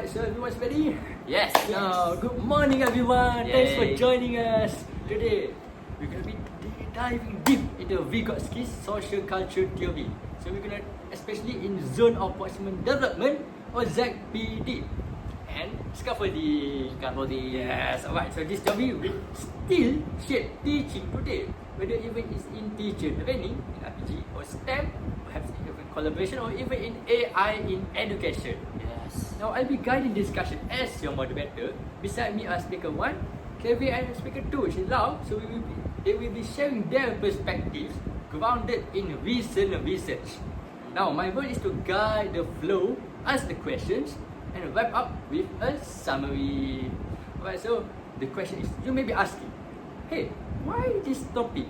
Alright, so everyone's ready? Yes. Now, good morning everyone. Thanks for Yay. joining us. Today, we're going to be diving deep into Vygotsky's social culture theory. So we're going to, especially in zone of proximal development or ZPD and scaffolding. Yes, alright. So this theory will still shape teaching today, whether even it's in teacher training, in RPG or STEM, perhaps even collaboration or even in AI in education. Yes. Now I'll be guiding discussion as your moderator. Beside me are speaker 1, Kevin, and speaker 2, which is Lau. So they will be sharing their perspectives grounded in recent research. Now my role is to guide the flow, ask the questions, and wrap up with a summary. Alright, so the question is, you may be asking, hey, why this topic?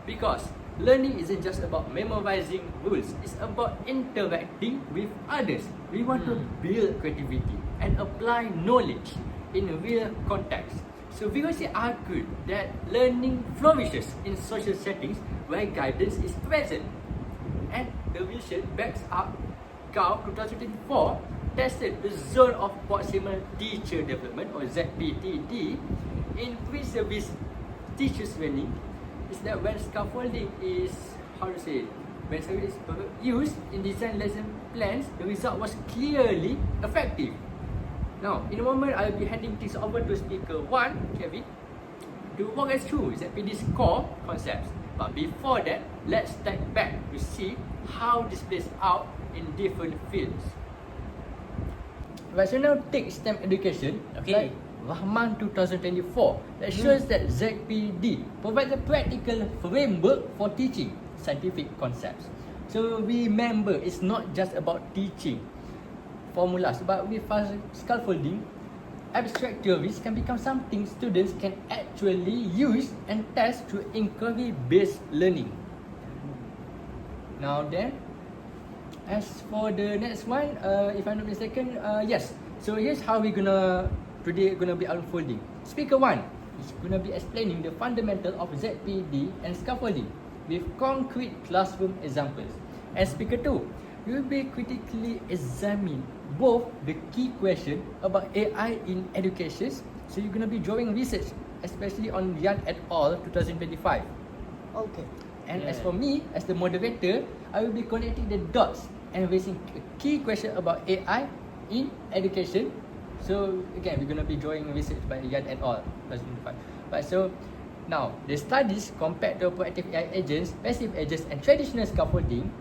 Because learning isn't just about memorizing rules, it's about interacting with others. We want to build creativity and apply knowledge in a real context. So Vygotsky argued that learning flourishes in social settings where guidance is present. And the vision backs up Gao 2024 tested the zone of proximal teacher development or ZPTD in pre-service teachers training. Is that when scaffolding is, when scaffolding is used in design lesson plans, the result was clearly effective. Now, in a moment, I'll be handing things over to speaker 1, Kevin, to walk us through ZPD's core concepts. But before that, let's step back to see how this plays out in different fields. Right, so now take STEM education. Okay. Like Rahman 2024 that shows that ZPD provides a practical framework for teaching scientific concepts. So remember, it's not just about teaching formulas, but with scaffolding, abstract theories can become something students can actually use and test through inquiry-based learning. Now then, as for the next one, if I'm not mistaken, yes. So here's how we're today gonna be unfolding. Speaker 1 is gonna be explaining the fundamental of ZPD and scaffolding with concrete classroom examples. And speaker 2 will be critically examining both the key question about AI in education. So you're gonna be drawing research, especially on Yan et al. 2025. Okay. And as for me, as the moderator, I will be connecting the dots and raising a key question about AI in education. So again, we're going to be drawing research by Yan et al. 2005. But so now, the studies compared to proactive AI agents, passive agents, and traditional scaffolding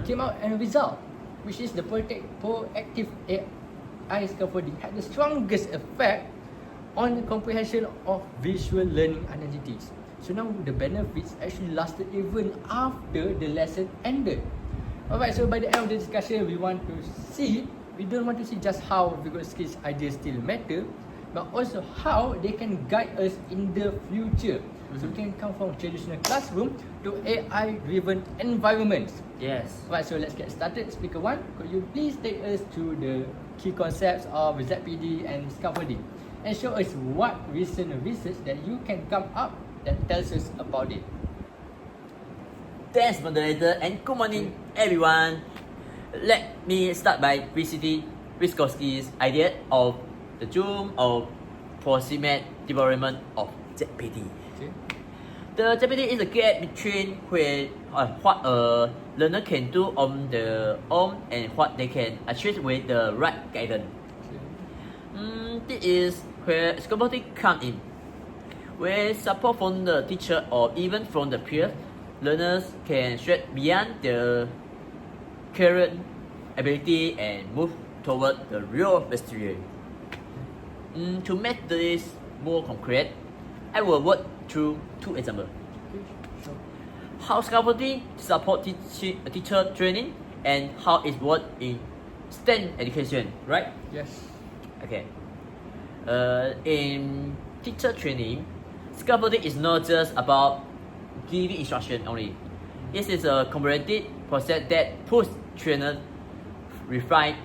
came out and a result, which is the proactive AI scaffolding had the strongest effect on the comprehension of visual learning identities. So now the benefits actually lasted even after the lesson ended. Alright, so by the end of the discussion, we don't want to see just how Vygotsky's ideas still matter, but also how they can guide us in the future. So we can come from traditional classroom to AI-driven environments. Yes. Right, so let's get started. Speaker 1, could you please take us through the key concepts of ZPD and scaffolding and show us what recent research that you can come up that tells us about it. Thanks, moderator, and good morning, everyone. Let me start by visiting Vygotsky's idea of the zoom of proximate development of ZPD. Okay. The ZPD is a gap between what a learner can do on their own and what they can achieve with the right guidance. This is where scaffolding comes in. With support from the teacher or even from the peers, learners can stretch beyond their current ability and move toward the real mastery. To make this more concrete, I will walk through two examples. How scaffolding support teacher training and how it works in STEM education, right? Yes. Okay. In teacher training, scaffolding is not just about giving instruction only. It is a collaborative process that pushes trainers refine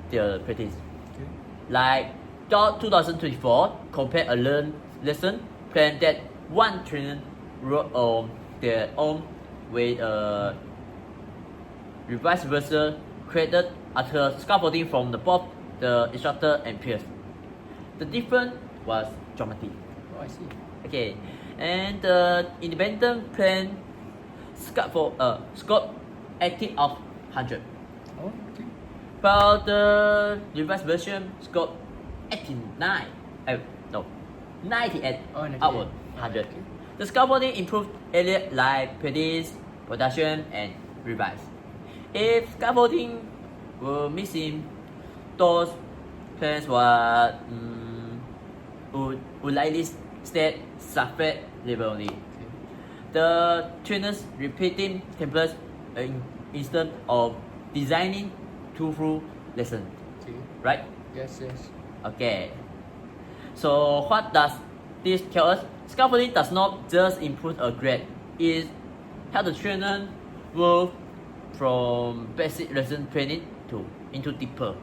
their practice. Okay. Like 2024, compare a lesson plan that one trainer wrote on their own with vice versa created after scaffolding from the both the instructor and peers. The difference was geometry. Oh, I see. Okay, and the independent plan scored 80 of 100. Oh, okay. While the revised version scored 89. No, 98 Oh, 98. out of 100. Okay. The scaffolding improved area like practice, production, and revise. If scaffolding were missing, those plans would likely stay surface level only. Okay. The trainers repeating templates instead of designing two full lesson, Okay. right? Yes, yes. Okay. So what does this tell us? Scaffolding does not just improve a grade. It helps the trainer move from basic lesson training into deeper,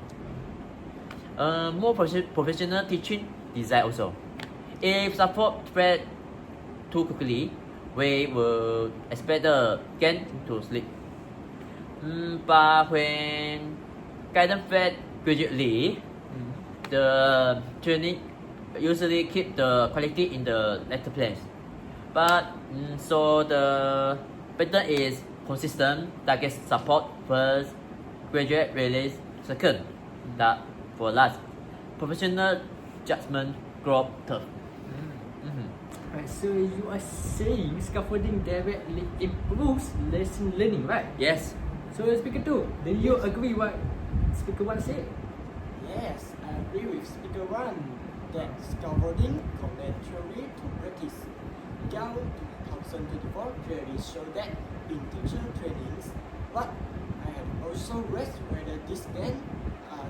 more professional teaching design also. If support spread too quickly, we will expect the gain to slip. But when guidance fed gradually, the training usually keep the quality in the later plans. But so the pattern is consistent. Target support first, graduate release second. That for last, professional judgment growth third. Right, so you are saying scaffolding directly improves lesson learning, right? Yes. So speaker 2, do you agree what speaker 1 said? Yes, I agree with speaker 1 that scaffolding connect theory to practice. Gao 2024 clearly show that in teacher trainings, but I have also raised whether this can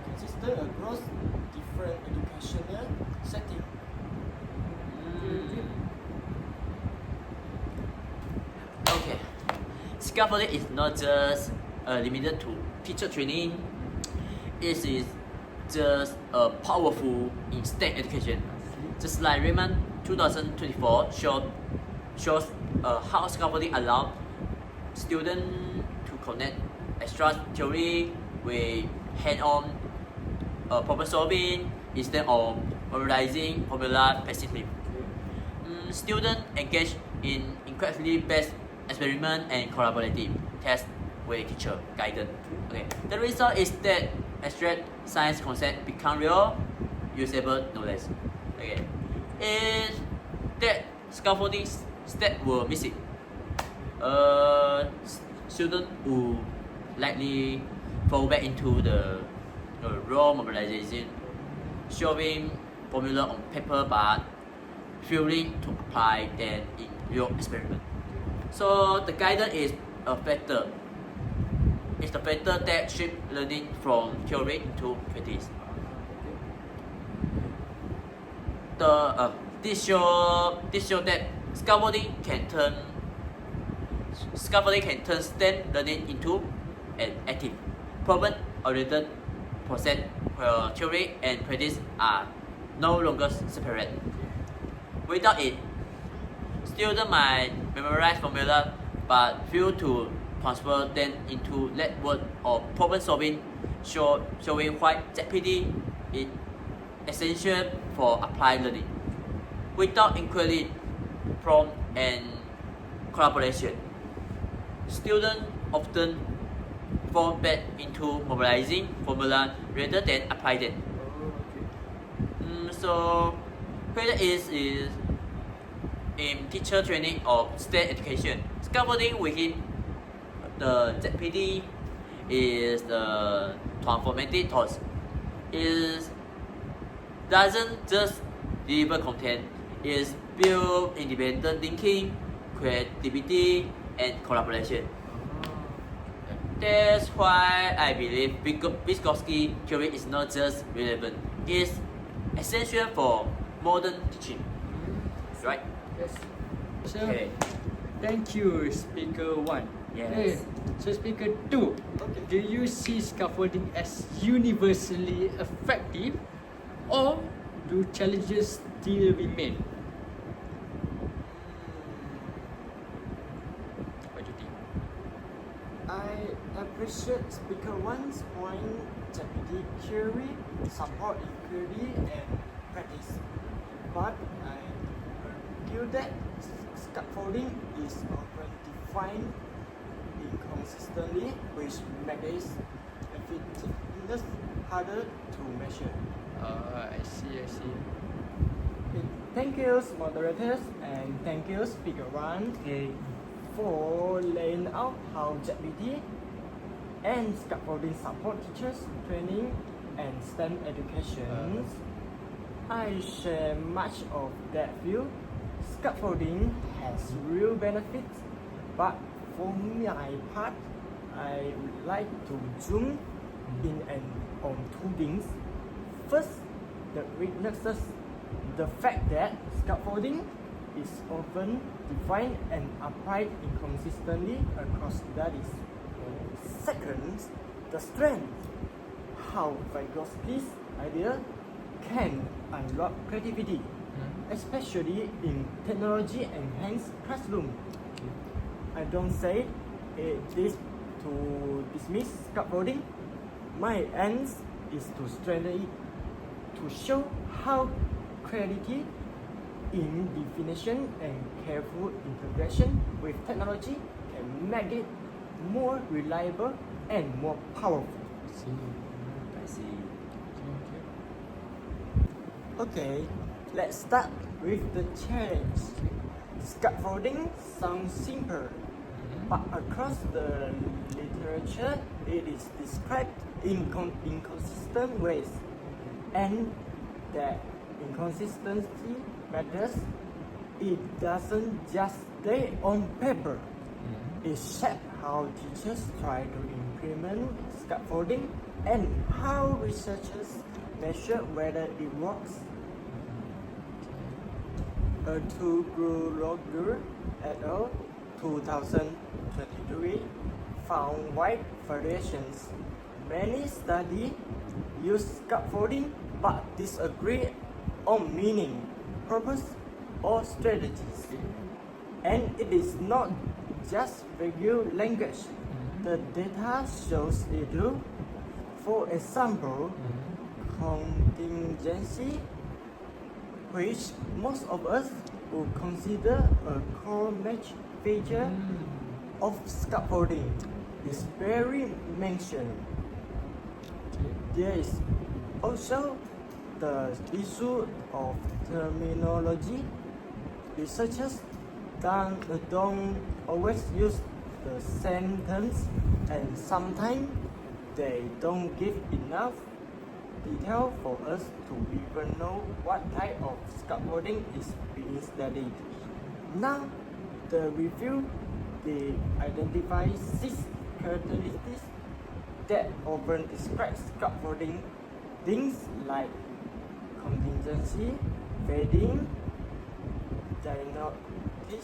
consistent across different educational settings. Okay. Scaffolding is not just limited to teacher training. It is just powerful in STEM education. Just like Raymond 2024 shows how scaffolding allows students to connect extra theory with hand-on problem solving instead of memorizing formula passively. Students engage in incredibly based experiment and collaborative tests with teacher guidance. Okay. The result is that abstract science concept become real, usable knowledge. Okay. If that scaffolding step were missing, students would likely fall back into the raw memorization, showing formula on paper but failing to apply them in real experiment. So the guidance is a factor. It's the factor that shapes learning from theory into practice. This show that scaffolding can turn STEM learning into an active, problem-oriented process where theory and practice are no longer separate. Without it, students might memorize formula but fail to transfer them into network of problem solving, showing why ZPD is essential for applied learning. Without inquiry, prompt, and collaboration, students often fall back into memorizing formula rather than apply them. So whether it is in teacher training or STEM education, scaffolding within the ZPD is the transformative thought. It doesn't just deliver content, it builds independent thinking, creativity, and collaboration. That's why I believe Vygotsky theory is not just relevant, it's essential for modern teaching. Right? Yes. So, Okay. thank you, speaker 1. Yes. Okay. So, speaker 2, Okay. do you see scaffolding as universally effective, or do challenges still remain? What do you think? I appreciate speaker 1's point. ZPD theory support in theory and practice. But I argue that scaffolding is often defined inconsistently, which makes effectiveness harder to measure. I see, I see. Thank you, moderators, and thank you, Speaker One, for laying out how JetPT and scaffolding support teachers training and STEM education. I share much of that view. Scaffolding has real benefits, but for my part, I would like to zoom in on two things. First, the weaknesses. The fact that scaffolding is often defined and applied inconsistently across studies. Second, the strength. How Vygotsky's idea can unlock creativity, especially in technology-enhanced classroom. I don't say this to dismiss scaffolding. My aim is to strengthen it, to show how clarity in definition and careful integration with technology can make it more reliable and more powerful. I see. Okay, let's start with the challenge. Scaffolding sounds simple, but across the literature, it is described in inconsistent ways, and that inconsistency matters. It doesn't just stay on paper. It shapes how teachers try to implement scaffolding and how researchers measure whether it works. Ertugrul et al. 2023 found wide variations. Many studies use scaffolding but disagree on meaning, purpose, or strategies. And it is not just vague language. The data shows it too. For example, contingency, which most of us would consider a core match feature of scaffolding, is very mentioned. There is also the issue of terminology. Researchers don't always use the same terms, and sometimes they don't give enough detail for us to even know what type of scaffolding is being studied. Now, the review they identify 6 characteristics that often describe scaffolding, things like contingency, fading, diagnostic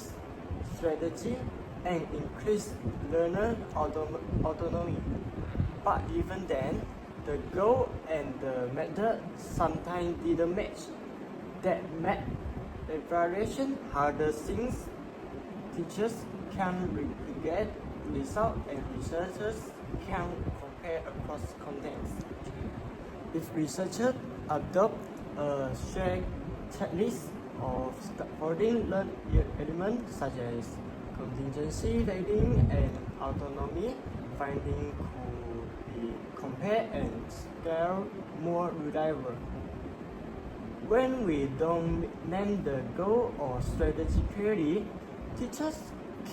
strategy, and increased learner autonomy. But even then, the goal and the method sometimes didn't match. That made evaluation harder since teachers can replicate results and researchers can compare across contents. If researchers adopt a shared checklist of scaffolding elements such as contingency, fading, and autonomy, finding could be compared and scaled more reliable. When we don't name the goal or strategy clearly, teachers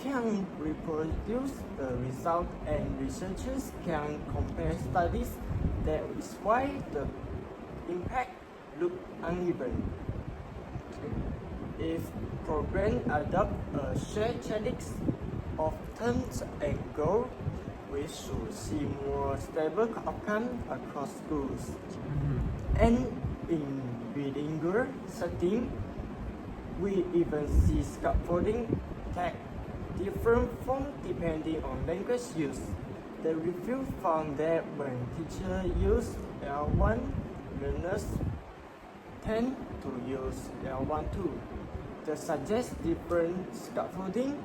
can reproduce the result and researchers can compare studies. That is why the impact looks uneven. If programs adopt a shared checklist of terms and goals, we should see more stable outcomes across schools. And in bilingual setting, we even see scaffolding take different forms depending on language use. The review found that when teachers use L1, learners tend to use L1 too. They suggest different scaffolding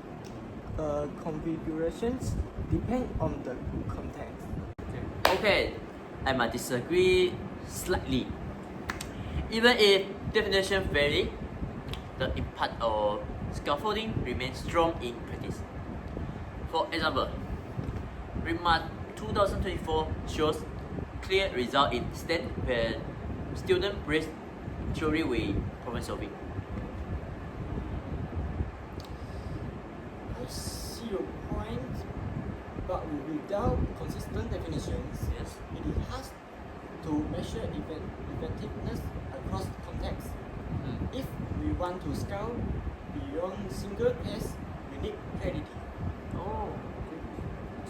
configurations depend on the context. Okay, I might disagree slightly. Even if definition vary, the impact of scaffolding remains strong in practice. For example, Remark 2024 shows clear result in STEM when students brace theory with problem solving. I see your point, but without consistent definitions, Yes. it is hard to measure effectiveness across contexts. If we want to scale beyond single test, we need clarity. Oh.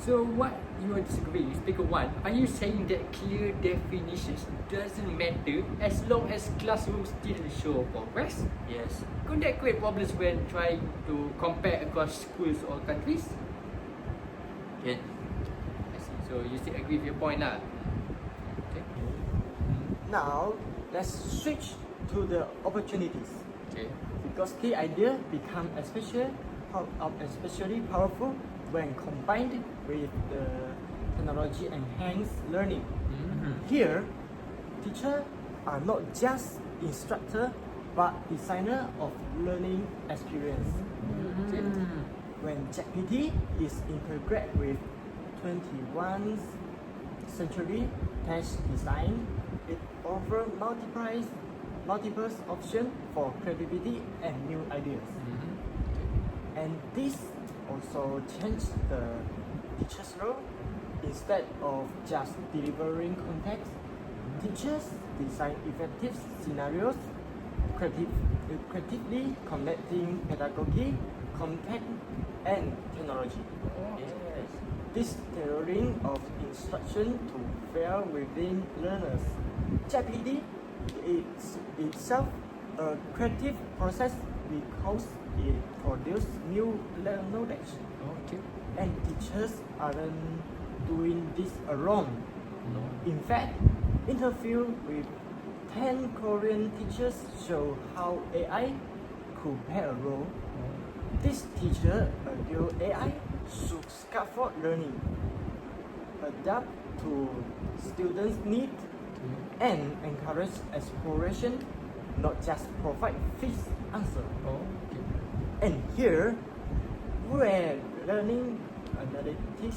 So what you disagree with speaker one? Are you saying that clear definitions doesn't matter as long as classrooms still show progress? Yes. Could that create problems when trying to compare across schools or countries? Can. I see. So you still agree with your point lah? Okay. Now, let's switch to the opportunities. Okay. Because the idea become especially powerful when combined with the technology enhanced learning. Here, teachers are not just instructor but designer of learning experience. When ChatGPT is integrated with 21st century test design, it offers multiple options for creativity and new ideas. And this also changed the teacher's role. Instead of just delivering context, teachers design effective scenarios, creatively connecting pedagogy, content, and technology. Yes. This tailoring of instruction to fair within learners. ChatGPT is itself a creative process because it produces new knowledge. Okay. And teachers aren't doing this alone. No. In fact, interview with 10 Korean teachers show how AI could play a role. This teacher argue AI should scaffold learning, adapt to students' needs, and encourage exploration, not just provide fixed answer. Okay. And here, where learning analytics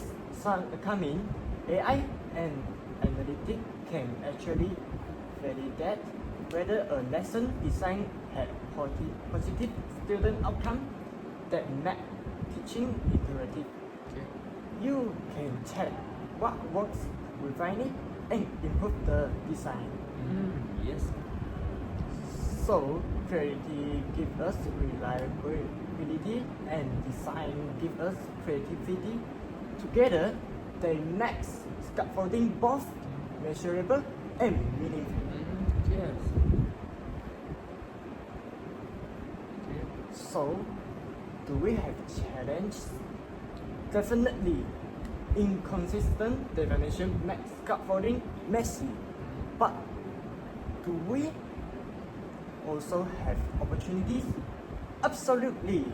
come in, AI and analytics can actually validate whether a lesson design had positive student outcome that make teaching interactive. Okay. You can check what works, refine it, and improve the design. Yes. So, clarity gives us reliability and design gives us creativity. Together, they make scaffolding both measurable and meaningful. Yes. So, do we have challenges? Definitely. Inconsistent definition makes scaffolding messy. But do we also have opportunities? Absolutely.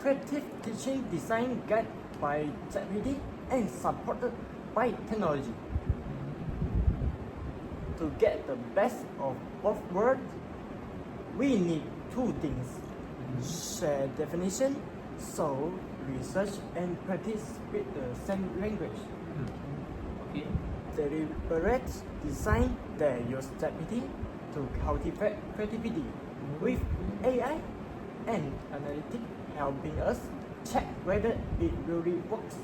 Creative teaching design guided by ChatGPT and supported by technology. To get the best of both worlds, we need two things. Share definition, so research and practice with the same language. Okay. Deliberate design that use ChatGPT to cultivate creativity, with AI and analytics helping us check whether it really works.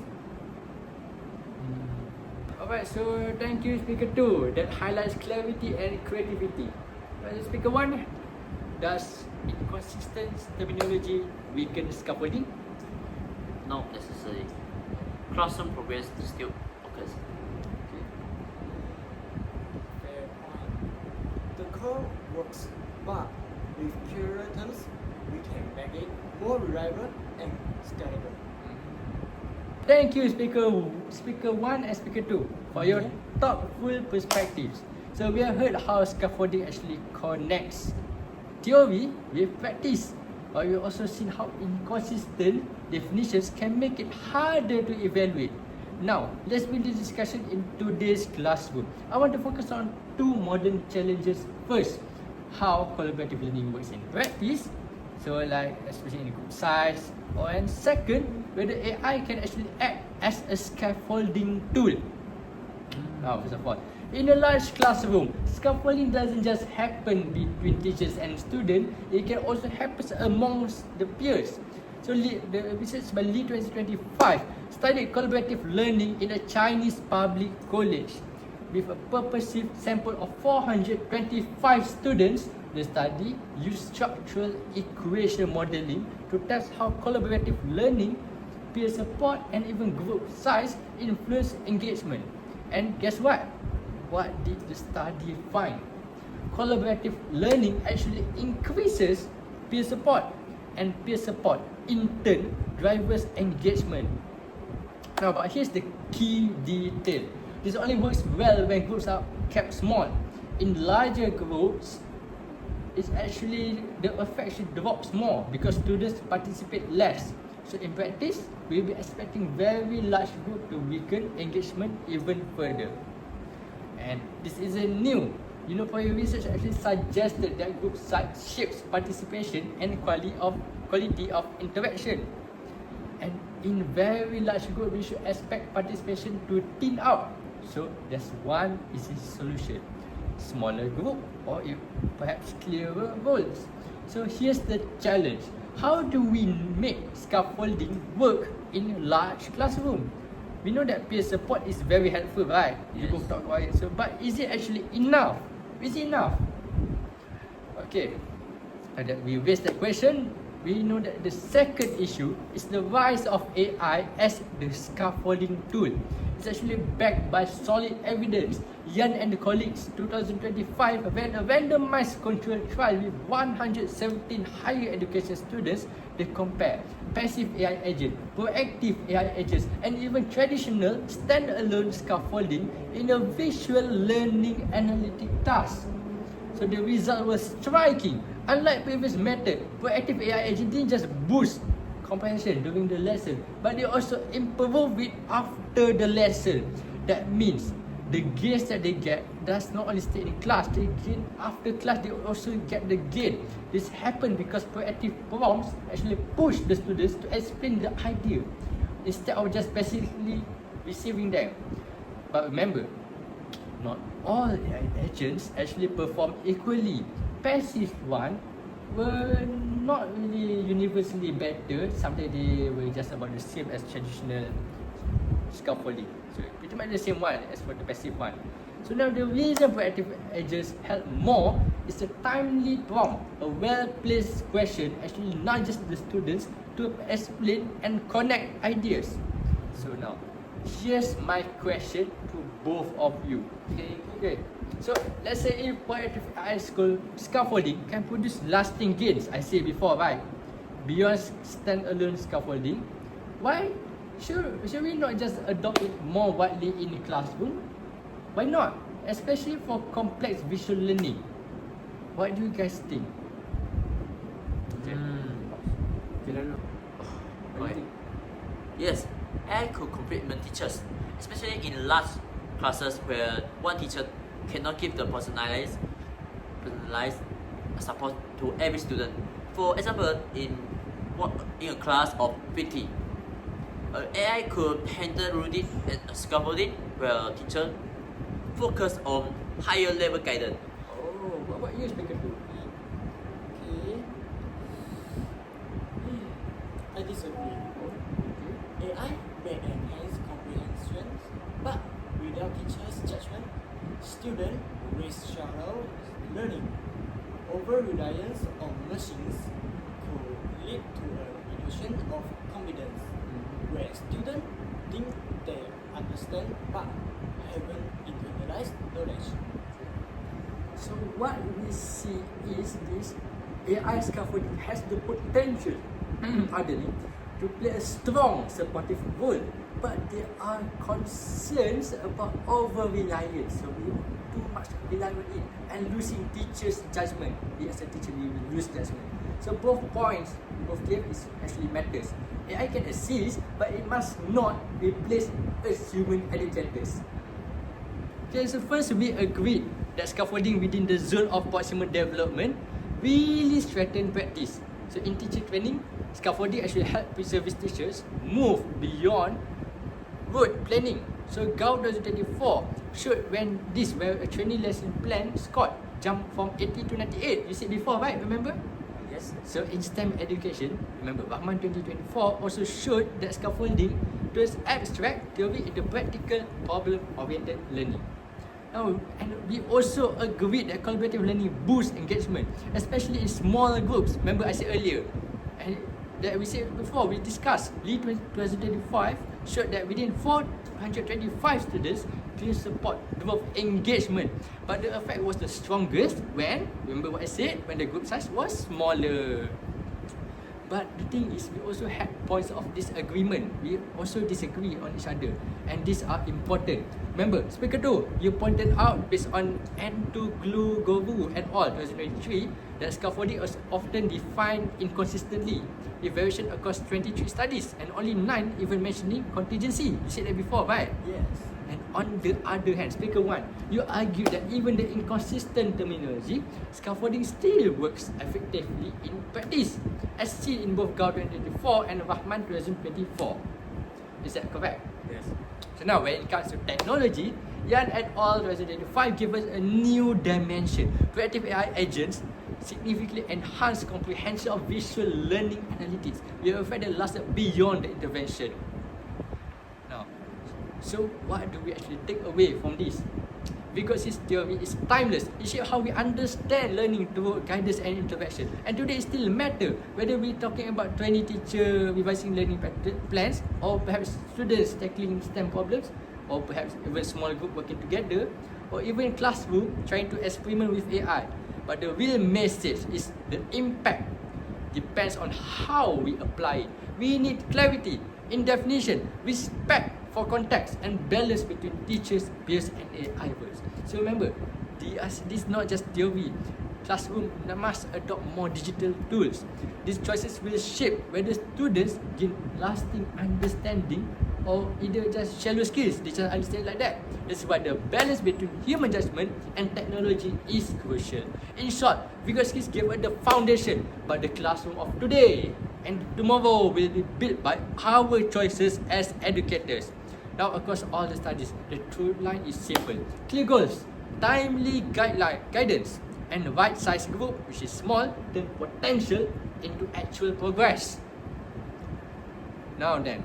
Alright, so thank you speaker 2 that highlights clarity and creativity. Speaker 1, does inconsistent terminology weaken scaffolding? Not necessary. Classroom progress still occurs. Fair point. The code works, but with clearer terms, we can make it more reliable and scalable. Thank you speaker 1 and speaker 2 for your thoughtful perspectives. So we have heard how scaffolding actually connects theory with practice, but we also seen how inconsistent definitions can make it harder to evaluate. Now, let's bring the discussion in today's classroom. I want to focus on two modern challenges. First, how collaborative learning works in practice. So like especially in group size. And second, whether AI can actually act as a scaffolding tool. Now, first of all, in a large classroom, scaffolding doesn't just happen between teachers and students, it can also happen amongst the peers. So the research by Lee 2025 studied collaborative learning in a Chinese public college. With a purposive sample of 425 students, the study used structural equation modeling to test how collaborative learning, peer support and even group size influence engagement. And guess what? What did the study find? Collaborative learning actually increases peer support, and peer support in turn drives engagement. Now, but here's the key detail. This only works well when groups are kept small. In larger groups, it's actually the effect should drops more because students participate less. So in practice, we'll be expecting very large group to weaken engagement even further. And this isn't new. Unipoint research actually suggested that group size shapes participation and quality of interaction. And in very large group, we should expect participation to thin out. So that's one easy solution: smaller group or perhaps clearer roles. So here's the challenge: how do we make scaffolding work in large classroom? We know that peer support is very helpful, right? You both talk about it. So, but is it actually enough? Is it enough? Okay. Now that we raised that question, we know that the second issue is the rise of AI as the scaffolding tool. It's actually backed by solid evidence. Yan and the colleagues 2025 ran a randomized control trial with 117 higher education students. They compare passive AI agent, proactive AI agents, and even traditional standalone scaffolding in a visual learning analytic task. So the result was striking. Unlike previous method, proactive AI agent didn't just boost comprehension during the lesson, but they also improve it after the lesson. That means the gains that they get does not only stay in class, they gain after class, they also get the gain. This happened because proactive prompts actually push the students to explain the idea instead of just passively receiving them. But remember, not all AI agents actually perform equally. Passive one were not really universally better. Sometimes they were just about the same as traditional scaffolding. So pretty much the same one as for the passive one. So now the reason proactive agents help more is a timely prompt, a well-placed question actually nudges the students to explain and connect ideas. So now, here's my question to both of you. Okay. So let's say if proactive AI scaffolding can produce lasting gains, I said before, right? Beyond standalone scaffolding, why should we not just adopt it more widely in the classroom? Why not? Especially for complex visual learning. What do you guys think? Yes, AI could complement teachers, especially in large classes where one teacher cannot give the personalized support to every student. For example, in a class of 50, AI could handle routine and scaffolding where teacher focus on higher level guidance. Oh, what about you, Speaker 2? Okay. I disagree. AI may enhance comprehension, but without teachers' judgment, students risk shallow learning. Over-reliance on machines could lead to a reduction of confidence, where students think they understand but haven't internalized knowledge. So what we see is this AI scaffolding has the potential, pardon me, to play a strong supportive role but there are concerns about over-reliance. So we too much rely on it and losing teachers' judgment. We as a teacher, we will lose judgment. So both points, both claims actually matters. AI can assist, but it must not replace us human educators. Okay, so first we agreed that scaffolding within the zone of proximal development really strengthen practice. So in teacher training, scaffolding actually help pre-service teachers move beyond rote planning. So GAU 2024 showed when a training lesson plan scored jumped from 80 to 98. You said before, right? Remember? Yes. So in STEM education, remember Rahman 2024 also showed that scaffolding turns abstract theory into practical problem-oriented learning. Now, and we also agreed that collaborative learning boosts engagement, especially in smaller groups. Remember I said earlier, and that we said before, we discussed, Lee 2025 showed that within 425 students, clear support drove engagement. But the effect was the strongest when, remember what I said, when the group size was smaller. But the thing is, we also had points of disagreement. We also disagree on each other. And these are important. Remember, Speaker 2, you pointed out based on N2 Govu et al. 2023 that scaffolding is often defined inconsistently, with variation across 23 studies and only 9 even mentioning contingency. You said that before, right? Yes. And on the other hand, Speaker 1, you argue that even the inconsistent terminology, scaffolding still works effectively in practice, as seen in both GAU 2024 and Rahman 2024. Is that correct? Yes. So now, when it comes to technology, Yan et al. 2025 give us a new dimension. Proactive AI agents significantly enhance comprehension of visual learning analytics. We have a fact that lasted beyond the intervention. Now, so what do we actually take away from this? Because his theory is timeless. It shows how we understand learning through guidance and interaction. And today it still matter whether we're talking about 20 teachers revising learning plans, or perhaps students tackling STEM problems, or perhaps even small group working together, or even classroom trying to experiment with AI. But the real message is the impact depends on how we apply it. We need clarity in definition, respect for context, and balance between teachers, peers, and AI words. So remember, this is not just theory. Classroom must adopt more digital tools. These choices will shape whether students gain lasting understanding or either just shallow skills. They just understand like that. That's why the balance between human judgment and technology is crucial. In short, vigorous skills give us the foundation, but the classroom of today and tomorrow will be built by our choices as educators. Now, across all the studies, the true line is simple: clear goals, timely guidance, and the right size group, which is small, turn potential into actual progress. Now then,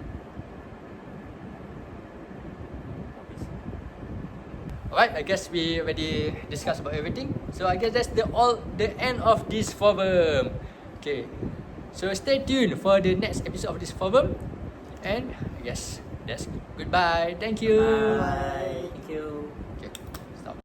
alright, I guess we already discussed about everything. So I guess that's the end of this forum. Okay, so stay tuned for the next episode of this forum. And I guess that's goodbye. Thank you. Bye.